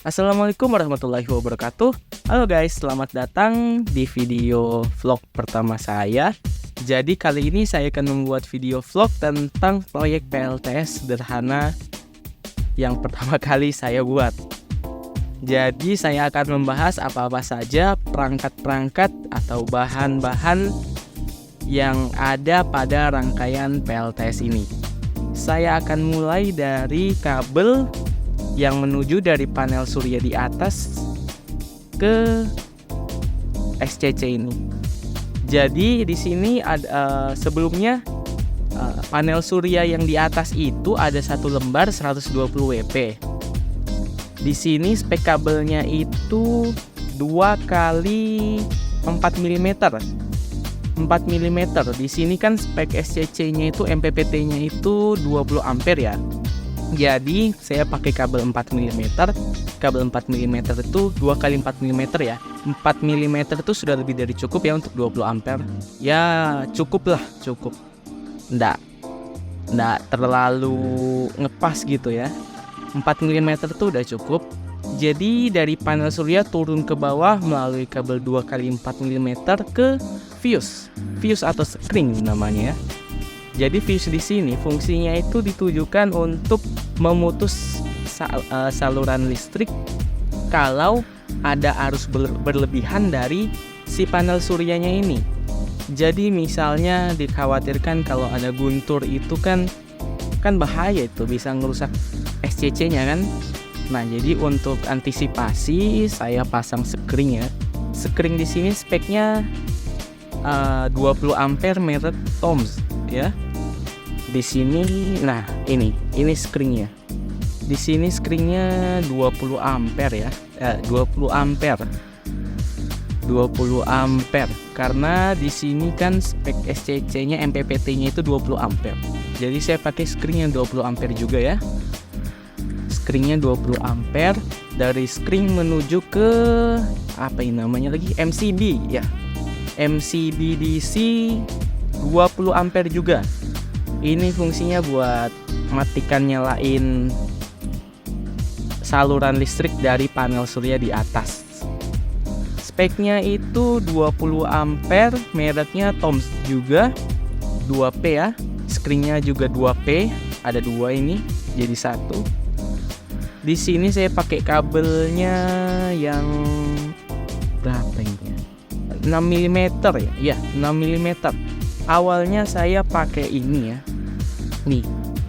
Assalamualaikum warahmatullahi wabarakatuh. Halo guys, selamat datang di video vlog pertama saya. Jadi kali ini saya akan membuat video vlog tentang proyek PLTS sederhana yang pertama kali saya buat. Jadi saya akan membahas apa-apa saja perangkat-perangkat atau bahan-bahan yang ada pada rangkaian PLTS ini. Saya akan mulai dari kabel yang menuju dari panel surya di atas ke SCC ini. Jadi di sini ada sebelumnya panel surya yang di atas itu ada satu lembar 120 WP. Di sini spek kabelnya itu 2 kali 4 mm. 4 mm. Di sini kan spek SCC-nya itu MPPT-nya itu 20 ampere ya. Jadi saya pakai kabel 4 mm. Kabel 4 mm itu 2 kali 4 mm ya. 4 mm itu sudah lebih dari cukup ya untuk 20 ampere. Ya cukup lah, cukup. Nggak terlalu ngepas gitu ya. 4 mm itu udah cukup. Jadi dari panel surya turun ke bawah melalui kabel 2 kali 4 mm ke fuse. Fuse atau skring namanya ya. Jadi fuse di sini fungsinya itu ditujukan untuk memutus saluran listrik kalau ada arus berlebihan dari si panel suryanya ini. Jadi misalnya dikhawatirkan kalau ada guntur itu kan bahaya, itu bisa ngerusak SCC-nya kan. Nah, jadi untuk antisipasi saya pasang skring ya. Skring di sini speknya 20 ampere merek Toms ya. Di sini nah ini skringnya. Di sini skringnya 20 ampere ya. 20 ampere. 20 ampere karena di sini kan spek SCC-nya MPPT-nya itu 20 ampere. Jadi saya pakai skring yang 20 ampere juga ya. Skringnya 20 ampere. Dari skring menuju ke apa ini namanya lagi? MCB ya. MCB DC 20 ampere juga. Ini fungsinya buat matikan nyalain saluran listrik dari panel surya di atas. Speknya itu 20 ampere, mereknya Toms juga, 2P ya. Skringnya juga 2P, ada 2 ini jadi 1. Di sini saya pakai kabelnya yang berapa ini? 6 mm ya. Iya, 6 mm. Awalnya saya pakai ini ya. Nih,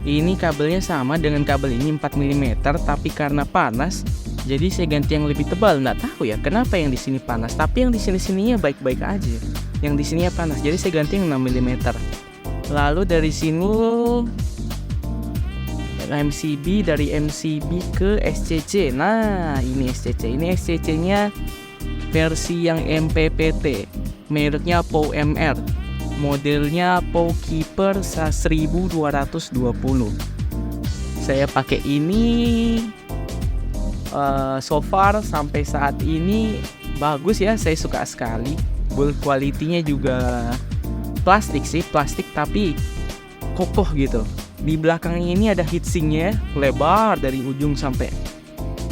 ini kabelnya sama dengan kabel ini 4 mm, tapi karena panas, jadi saya ganti yang lebih tebal. Nggak tahu ya kenapa yang di sini panas, tapi yang di sininya baik-baik aja. Yang di sininya panas, jadi saya ganti yang 6 mm. Lalu dari sini MCB, dari MCB ke SCC. Nah, ini SCC. Ini SCC-nya versi yang MPPT, mereknya POW-MR. Modelnya POW-Keeper 1220. Saya pakai ini so far sampai saat ini bagus ya, saya suka sekali. Build quality-nya juga plastik tapi kokoh gitu. Di belakangnya ini ada heatsink-nya lebar dari ujung sampai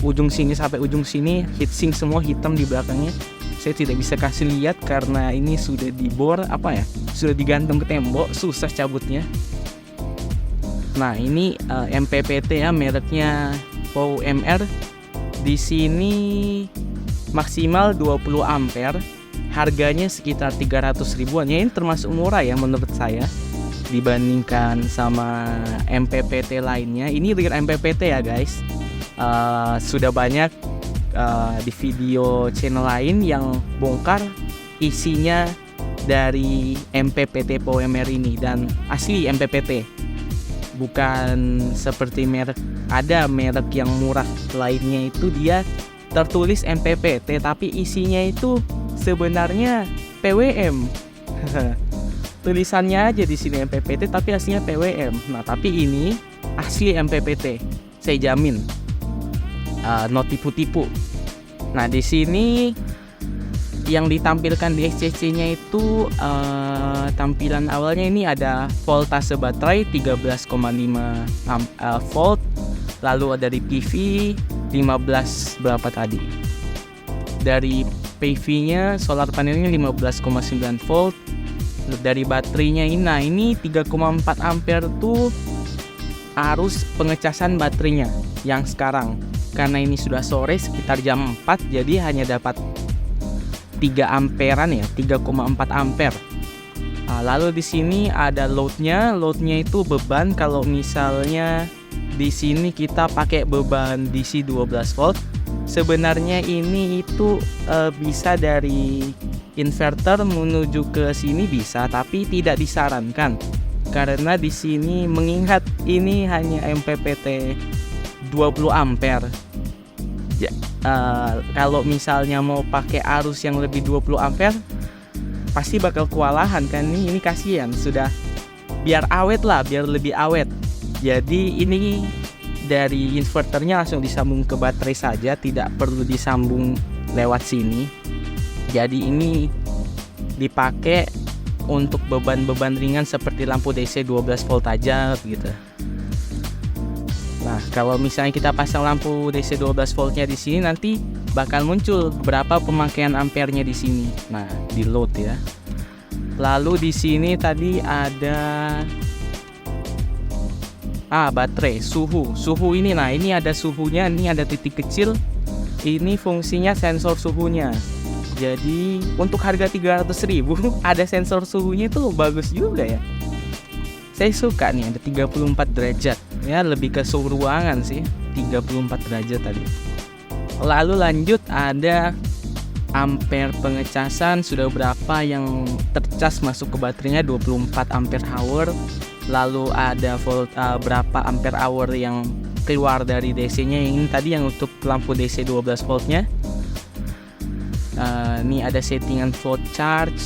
ujung sini sampai ujung sini, heatsink semua hitam di belakangnya. Saya tidak bisa kasih lihat karena ini sudah dibor sudah digantung ke tembok, susah cabutnya. Nah, ini MPPT ya, mereknya POW-MR. Di sini maksimal 20 ampere. Harganya sekitar 300 ribuan. Ya, ini termasuk murah ya menurut saya dibandingkan sama MPPT lainnya. Ini real MPPT ya, guys. Sudah banyak di video channel lain yang bongkar isinya dari MPPT POW-MR ini, dan asli MPPT, bukan seperti ada merek yang murah lainnya itu dia tertulis MPPT tapi isinya itu sebenarnya PWM. Tulisannya aja di sini MPPT tapi aslinya PWM. Nah, tapi ini asli MPPT, saya jamin. No tipu-tipu. Nah, di sini yang ditampilkan di SCC-nya itu tampilan awalnya ini ada voltase baterai 13,5 volt, lalu ada di PV 15 berapa tadi. Dari PV-nya solar panelnya 15,9 volt. Dari baterainya ini, nah ini 3,4 ampere tuh arus pengecasan baterainya yang sekarang. Karena ini sudah sore sekitar jam 4, jadi hanya dapat 3 amperan ya, 3,4 ampere. Nah, lalu di sini ada loadnya itu beban. Kalau misalnya di sini kita pakai beban DC 12 volt, sebenarnya ini itu bisa dari inverter menuju ke sini bisa, tapi tidak disarankan karena di sini mengingat ini hanya MPPT 20 ampere. Ya, kalau misalnya mau pakai arus yang lebih 20 ampere pasti bakal kewalahan kan. Ini kasihan, sudah biar awet lah, biar lebih awet. Jadi ini dari inverternya langsung disambung ke baterai saja, tidak perlu disambung lewat sini. Jadi ini dipakai untuk beban-beban ringan seperti lampu DC 12 volt aja gitu. Nah, kalau misalnya kita pasang lampu DC 12 voltnya di sini, nanti bakal muncul berapa pemakaian ampernya di sini. Nah, di load ya. Lalu di sini tadi ada baterai, suhu ini. Nah, ini ada suhunya, ini ada titik kecil. Ini fungsinya sensor suhunya. Jadi untuk harga 300.000 ada sensor suhunya, itu bagus juga ya. Saya suka nih, ada 34 derajat. Ya, lebih ke suhu ruangan sih, 34 derajat tadi. Lalu lanjut ada ampere pengecasan, sudah berapa yang tercas masuk ke baterainya, 24 ampere hour. Lalu ada volt berapa ampere hour yang keluar dari DC-nya. Ini tadi yang untuk lampu DC 12 voltnya. Ini ada settingan float charge,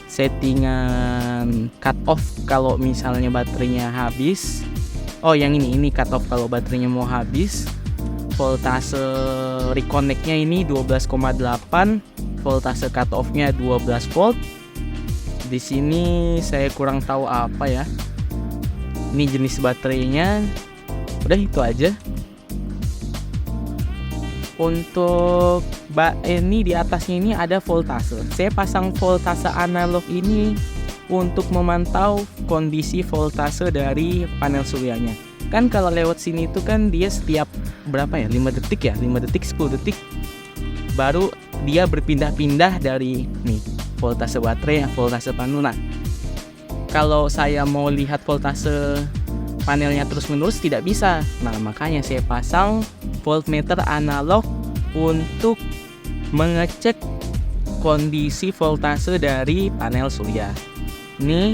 settingan cut off kalau misalnya baterainya habis. Oh, yang ini cut off kalau baterainya mau habis. Voltase reconnect-nya ini 12,8, voltase cut off-nya 12 volt. Di sini saya kurang tahu apa ya. Ini jenis baterainya. Udah itu aja. Untuk ini di atasnya ini ada voltase. Saya pasang voltase analog ini untuk memantau kondisi voltase dari panel suryanya. Kan kalau lewat sini itu kan dia setiap berapa ya? 5 detik ya, 5 detik, 10 detik baru dia berpindah-pindah dari nih voltase baterai, voltase panel. Nah, kalau saya mau lihat voltase panelnya terus-menerus tidak bisa. Nah, makanya saya pasang voltmeter analog untuk mengecek kondisi voltase dari panel surya. Ini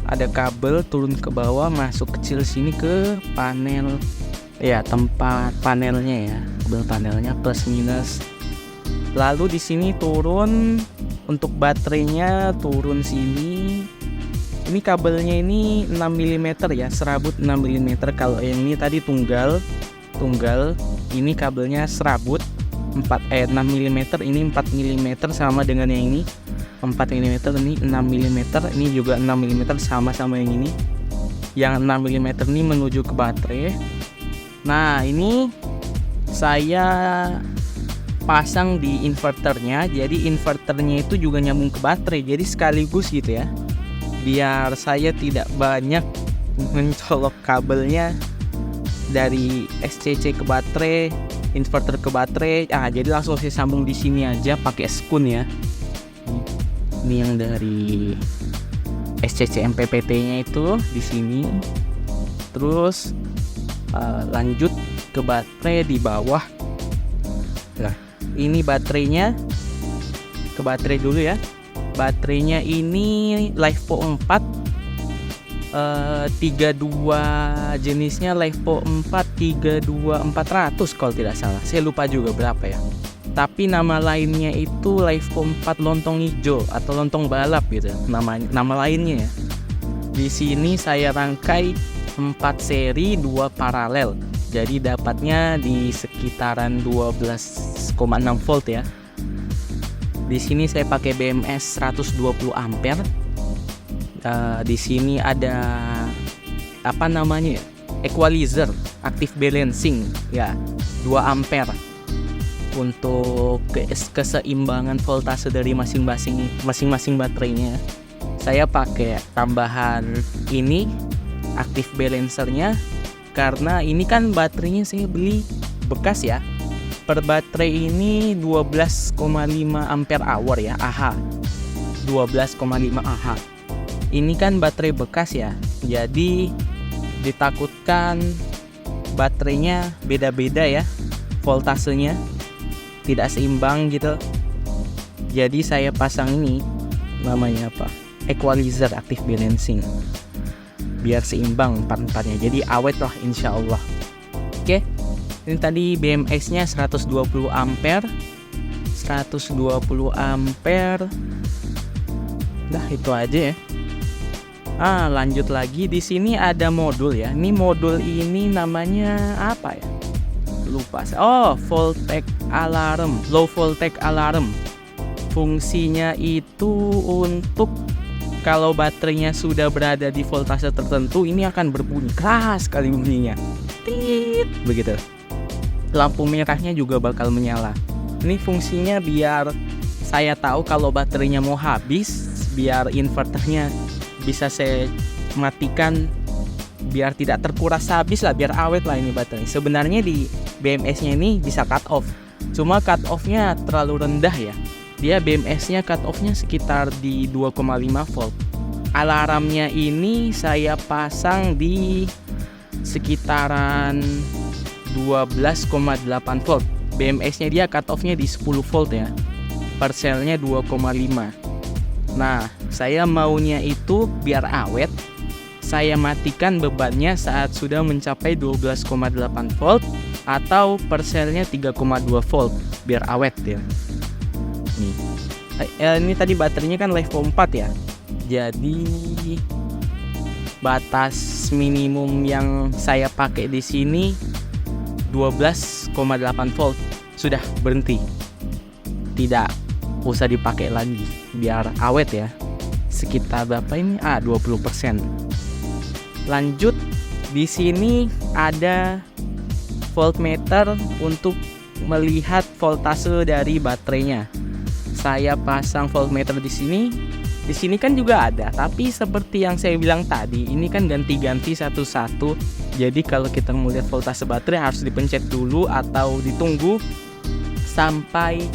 ada kabel turun ke bawah, masuk kecil sini ke panel ya, tempat panelnya ya, kabel panelnya plus minus. Lalu di sini turun untuk baterainya, turun sini. Ini kabelnya ini 6 mm ya, serabut 6 mm. Kalau yang ini tadi tunggal. Ini kabelnya serabut 6 mm, ini 4 mm sama dengan yang ini. 4 mm, ini 6 mm, ini juga 6 mm sama yang ini. Yang 6 mm ini menuju ke baterai. Nah, ini saya pasang di inverternya. Jadi inverternya itu juga nyambung ke baterai. Jadi sekaligus gitu ya. Biar saya tidak banyak mencolok kabelnya dari SCC ke baterai, inverter ke baterai. Jadi langsung saya sambung di sini aja pakai skun ya. Ini yang dari SCC MPPT-nya itu di sini. Terus lanjut ke baterai di bawah. Nah, ini baterainya. Ke baterai dulu ya. Baterainya ini LiFePO 4 32 jenisnya LiFePO 4 32400 kalau tidak salah. Saya lupa juga berapa ya. Tapi nama lainnya itu LiFePO 4 lontong hijau atau lontong balap gitu nama lainnya ya. Di sini saya rangkai 4 seri 2 paralel. Jadi dapatnya di sekitaran 12,6 volt ya. Di sini saya pakai BMS 120 ampere. Di sini ada apa namanya ya? equalizer, active balancing ya, 2 ampere untuk keseimbangan voltase dari masing-masing baterainya. Saya pakai tambahan ini active balancernya karena ini kan baterainya saya beli bekas ya. Per baterai ini 12,5 ampere hour ya, AH 12,5 AH. Ini kan baterai bekas ya, jadi ditakutkan baterainya beda-beda ya, voltasenya tidak seimbang gitu. Jadi saya pasang ini, namanya apa, equalizer active balancing, biar seimbang part-partnya, jadi awet lah insya Allah. Oke, ini tadi BMS nya 120 ampere. Dah itu aja ya. Lanjut lagi, di sini ada modul ya. Ini modul ini namanya apa ya, lupa. Voltage alarm, low voltage alarm. Fungsinya itu untuk kalau baterainya sudah berada di voltase tertentu, ini akan berbunyi keras sekali bunyinya, tit begitu. Lampu merahnya juga bakal menyala. Ini fungsinya biar saya tahu kalau baterainya mau habis, biar inverternya bisa saya matikan, biar tidak terkuras habis lah, biar awet lah ini baterai. Sebenarnya di BMS nya ini bisa cut off, cuma cut off nya terlalu rendah ya. Dia BMS nya cut off nya sekitar di 2,5 volt. Alarmnya ini saya pasang di sekitaran 12,8 volt. BMS nya dia cut off nya di 10 volt ya, parselnya 2,5. Nah, saya maunya itu biar awet, saya matikan bebannya saat sudah mencapai 12,8 volt atau parselnya 3,2 volt biar awet ya. Nih. Ini tadi baterainya kan LiFePO 4 ya. Jadi batas minimum yang saya pakai di sini 12,8 volt. Sudah berhenti. Tidak usah dipakai lagi biar awet ya. Sekitar berapa ini? 20%. Lanjut, di sini ada voltmeter untuk melihat voltase dari baterainya. Saya pasang voltmeter di sini. Di sini kan juga ada, tapi seperti yang saya bilang tadi, ini kan ganti-ganti satu-satu. Jadi kalau kita mau lihat voltase baterai harus dipencet dulu atau ditunggu sampai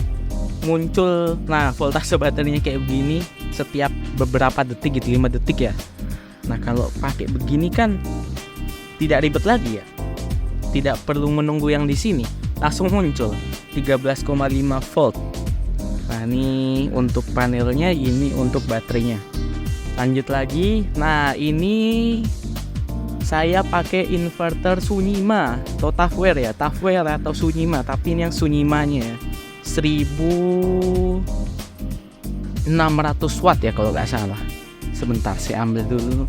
muncul. Nah, voltase baterainya kayak begini setiap beberapa detik gitu, 5 detik ya. Nah, kalau pakai begini kan tidak ribet lagi ya. Tidak perlu menunggu yang di sini, langsung muncul 13,5 volt. Nah, ini untuk panelnya, ini untuk baterainya. Lanjut lagi. Nah, ini saya pakai inverter Sunyima atau Tafware ya, Tafware atau Sunyima, tapi ini yang Sunyimanya ya. 1600 watt ya kalau nggak salah. Sebentar saya ambil dulu.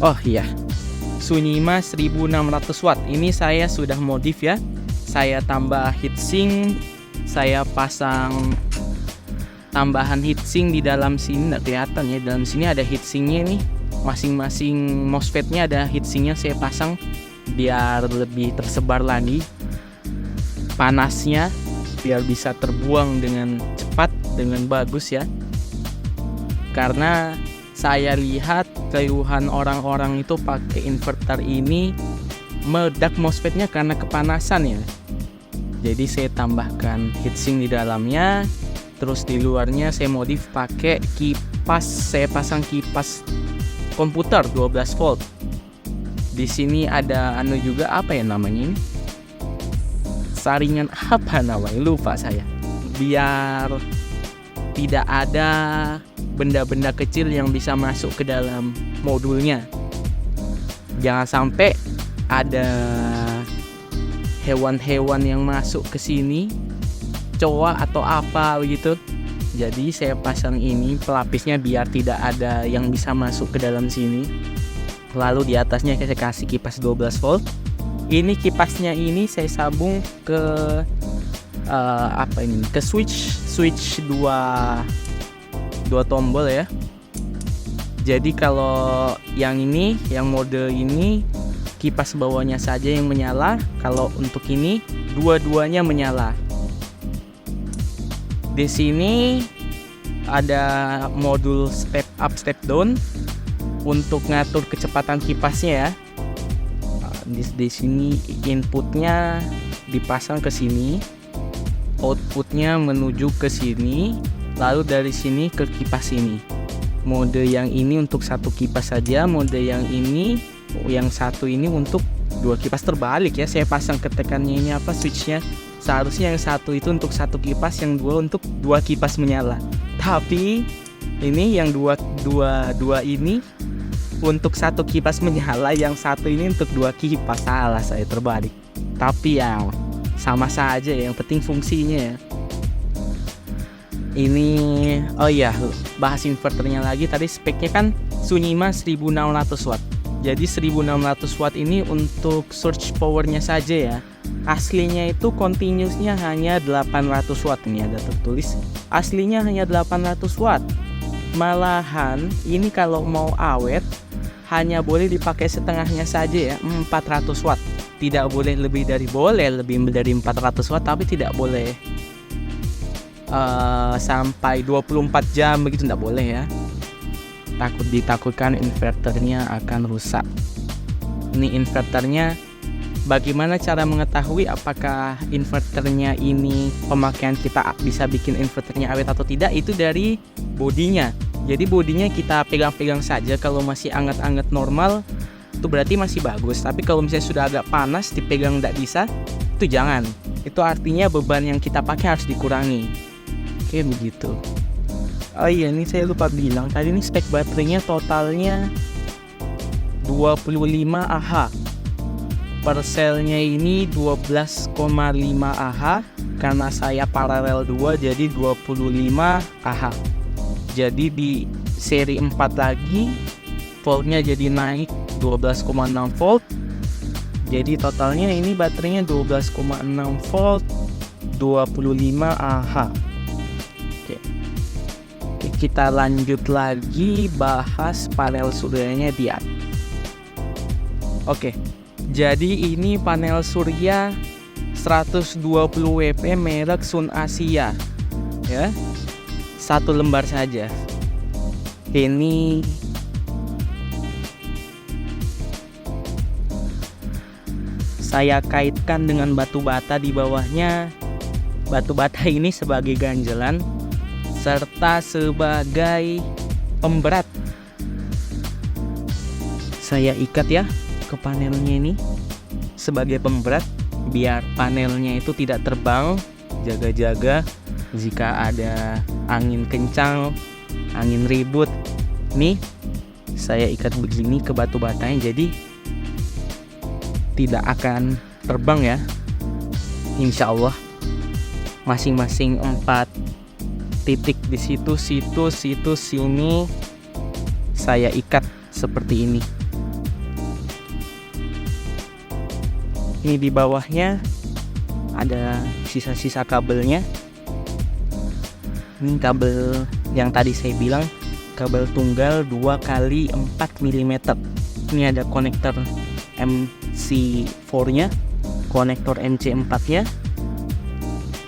Oh iya, Sunyima 1600 watt. Ini saya sudah modif ya. Saya tambah heatsink, saya pasang tambahan heatsink di dalam sini, nggak kelihatan ya. Dalam sini ada heatsinknya nih. Masing-masing MOSFET-nya ada heatsinknya saya pasang biar lebih tersebar lagi panasnya, biar bisa terbuang dengan cepat, dengan bagus ya. Karena saya lihat keluhan orang-orang itu pakai inverter ini meledak MOSFET-nya karena kepanasan ya. Jadi saya tambahkan heatsink di dalamnya, terus di luarnya saya modif pakai kipas. Saya pasang kipas komputer 12 volt. Di sini ada juga apa ya namanya ini? Saringan apa namanya? Lupa saya. Biar tidak ada benda-benda kecil yang bisa masuk ke dalam modulnya. Jangan sampai ada hewan-hewan yang masuk ke sini, coa atau apa begitu. Jadi saya pasang ini pelapisnya biar tidak ada yang bisa masuk ke dalam sini. Lalu di atasnya saya kasih kipas 12 volt. Ini kipasnya ini saya sambung ke ke switch dua tombol ya. Jadi kalau yang ini, yang mode ini kipas bawahnya saja yang menyala. Kalau untuk ini dua-duanya menyala. Di sini ada modul step up step down untuk ngatur kecepatan kipasnya ya. Di sini inputnya dipasang ke sini, outputnya menuju ke sini, lalu dari sini ke kipas ini. Mode yang ini untuk satu kipas saja, mode yang ini, yang satu ini untuk dua kipas. Terbalik ya, saya pasang ketekannya ini apa switchnya. Seharusnya yang satu itu untuk satu kipas, yang dua untuk dua kipas menyala. Tapi ini yang dua ini untuk satu kipas menyala, yang satu ini untuk dua kipas. Salah saya, terbalik. Tapi ya sama saja, yang penting fungsinya ya. Ini oh iya, bahas inverternya lagi. Tadi speknya kan Sunima 1600 watt. Jadi 1600 watt ini untuk surge powernya saja ya. Aslinya itu continuousnya hanya 800 watt. Ini ada tertulis aslinya hanya 800 watt. Malahan ini kalau mau awet hanya boleh dipakai setengahnya saja ya, 400 watt. Tidak boleh lebih dari 400 watt, tapi tidak boleh sampai 24 jam begitu, tidak boleh ya. Ditakutkan inverternya akan rusak. Ini inverternya, bagaimana cara mengetahui apakah inverternya ini pemakaian kita bisa bikin inverternya awet atau tidak? Itu dari bodinya. Jadi bodinya kita pegang-pegang saja. Kalau masih anget-anget normal itu berarti masih bagus. Tapi kalau misalnya sudah agak panas, dipegang tidak bisa, itu jangan. Itu artinya beban yang kita pakai harus dikurangi. Oke begitu. Oh iya, ini saya lupa bilang tadi, ini spek baterainya totalnya 25 Ah. Per selnya ini 12,5 Ah. Karena saya paralel 2 jadi 25 Ah. Jadi di seri 4 lagi voltnya jadi naik 12,6 volt. Jadi totalnya ini baterainya 12,6 volt, 25 Ah. Kita lanjut lagi bahas panel suryanya dia. Oke, jadi ini panel surya 120 WP merek Sun Asia ya, satu lembar saja. Ini saya kaitkan dengan batu bata di bawahnya. Batu bata ini sebagai ganjelan serta sebagai pemberat. Saya ikat ya ke panelnya ini sebagai pemberat biar panelnya itu tidak terbang. Jaga-jaga jika ada angin kencang, angin ribut. Nih saya ikat begini ke batu batanya, jadi tidak akan terbang ya, insya Allah. Masing-masing 4 titik di situ, sini saya ikat seperti ini. Ini di bawahnya ada sisa-sisa kabelnya. Ini kabel yang tadi saya bilang, kabel tunggal 2x4 mm. Ini ada konektor MC4 nya, konektor MC4 nya.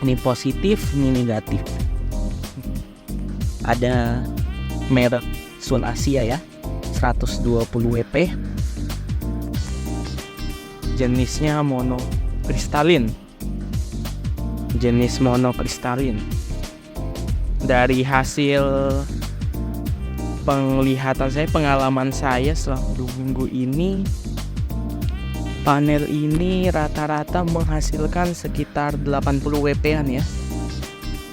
Ini positif, ini negatif. Ada merek Sun Asia ya, 120 WP. Jenisnya monokristalin. Jenis monokristalin. Dari hasil penglihatan saya, pengalaman saya selama 2 minggu ini, panel ini rata-rata menghasilkan sekitar 80 WP-an ya.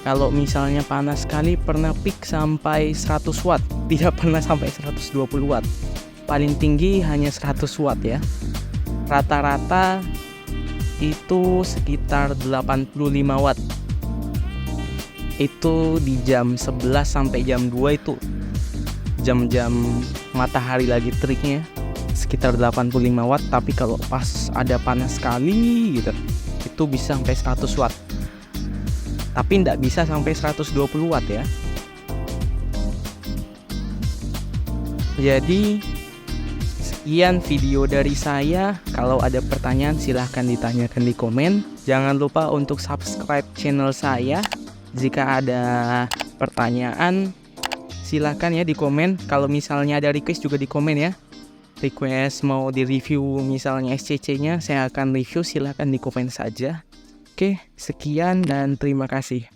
Kalau misalnya panas sekali pernah peak sampai 100 watt, tidak pernah sampai 120 watt. Paling tinggi hanya 100 watt ya. Rata-rata itu sekitar 85 watt. Itu di jam 11 sampai jam 2 itu jam-jam matahari lagi teriknya, sekitar 85 watt. Tapi kalau pas ada panas sekali gitu, itu bisa sampai 100 watt. Tapi tidak bisa sampai 120 watt ya. Jadi Sekian video dari saya. Kalau ada pertanyaan silahkan ditanyakan di komen. Jangan lupa untuk subscribe channel saya. Jika ada pertanyaan silahkan ya di komen. Kalau misalnya ada request juga di komen ya. Request mau di review misalnya SCC-nya, saya akan review, silahkan di komen saja. Oke, sekian dan terima kasih.